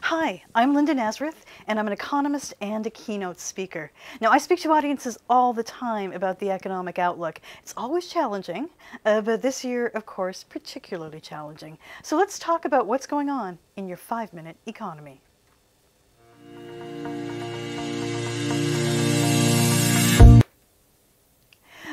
Hi, I'm Linda Nazareth, and I'm an economist and a keynote speaker. Now, I speak to audiences all the time about the economic outlook. It's always challenging, but this year, of course, particularly challenging. So let's talk about what's going on in your 5-minute economy.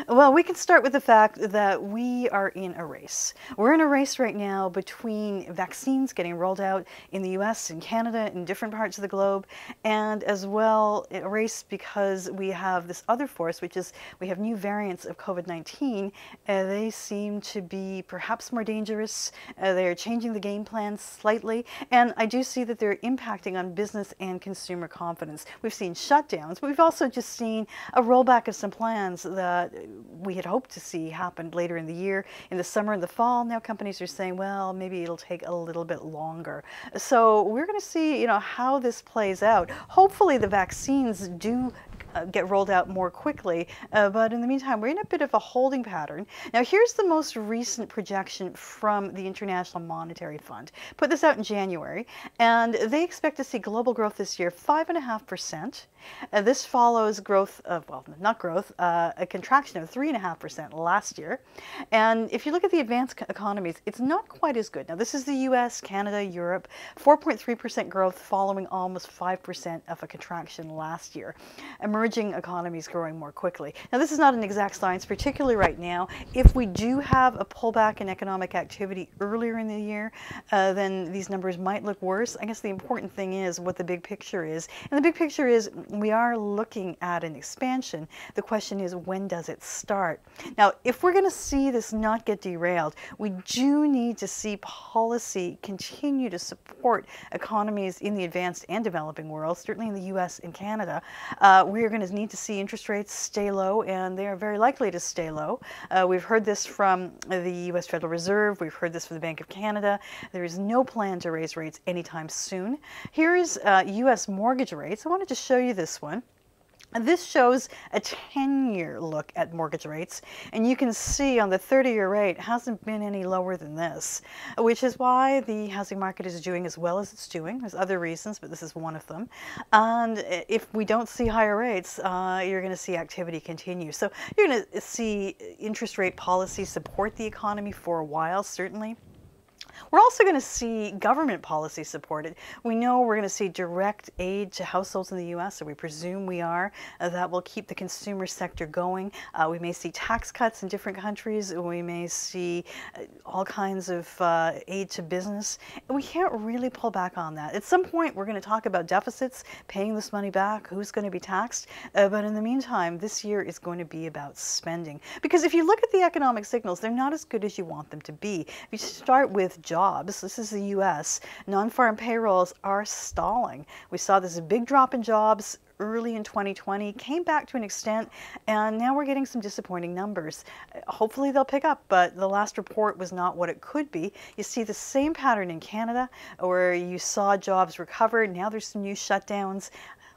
Well, we can start with the fact that we are in a race. We're in a race right now between vaccines getting rolled out in the US and Canada and different parts of the globe, and as well a race because we have this other force, which is we have new variants of COVID-19. They seem to be perhaps more dangerous. They're changing the game plan slightly, and I do see that they're impacting on business and consumer confidence. We've seen shutdowns, but we've also just seen a rollback of some plans that we had hoped to see happen later in the year, in the summer and the fall. Now companies are saying, well, maybe it'll take a little bit longer. So we're going to see, how this plays out. Hopefully the vaccines do get rolled out more quickly, but in the meantime, we're in a bit of a holding pattern. Now, here's the most recent projection from the International Monetary Fund. Put this out in January, and they expect to see global growth this year 5.5%. This follows growth of, well, not growth, a contraction of 3.5% last year. And if you look at the advanced economies, it's not quite as good. Now, this is the US, Canada, Europe, 4.3% growth following almost 5% of a contraction last year. Emerging economies growing more quickly. Now, this is not an exact science, particularly right now. If we do have a pullback in economic activity earlier in the year, then these numbers might look worse. I guess the important thing is what the big picture is. And the big picture is we are looking at an expansion. The question is, when does it start? Now, if we're going to see this not get derailed, we do need to see policy continue to support economies in the advanced and developing world, certainly in the US and Canada. We are going to need to see interest rates stay low, and they are very likely to stay low. We've heard this from the US Federal Reserve. We've heard this from the Bank of Canada. There is no plan to raise rates anytime soon. Here's US mortgage rates. I wanted to show you this one. This shows a 10-year look at mortgage rates, and you can see on the 30-year rate hasn't been any lower than this, which is why the housing market is doing as well as it's doing. There's other reasons, but this is one of them. And if we don't see higher rates, you're going to see activity continue. So you're going to see interest rate policy support the economy for a while, certainly. We're also going to see government policy supported. We know we're going to see direct aid to households in the U.S., or we presume we are. That will keep the consumer sector going. We may see tax cuts in different countries. We may see all kinds of aid to business. We can't really pull back on that. At some point, we're going to talk about deficits, paying this money back, who's going to be taxed. But in the meantime, this year is going to be about spending. Because if you look at the economic signals, they're not as good as you want them to be. If you start with jobs, this is the US, non-farm payrolls are stalling. We saw this big drop in jobs early in 2020, came back to an extent, and now we're getting some disappointing numbers. Hopefully they'll pick up, but the last report was not what it could be. You see the same pattern in Canada, where you saw jobs recover. Now there's some new shutdowns,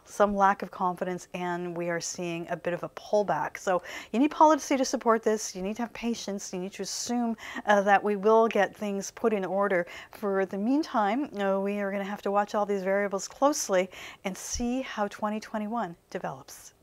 some lack of confidence, and we are seeing a bit of a pullback. So you need policy to support this. You need to have patience. You need to assume that we will get things put in order. For the meantime, we are going to have to watch all these variables closely and see how 2021 develops.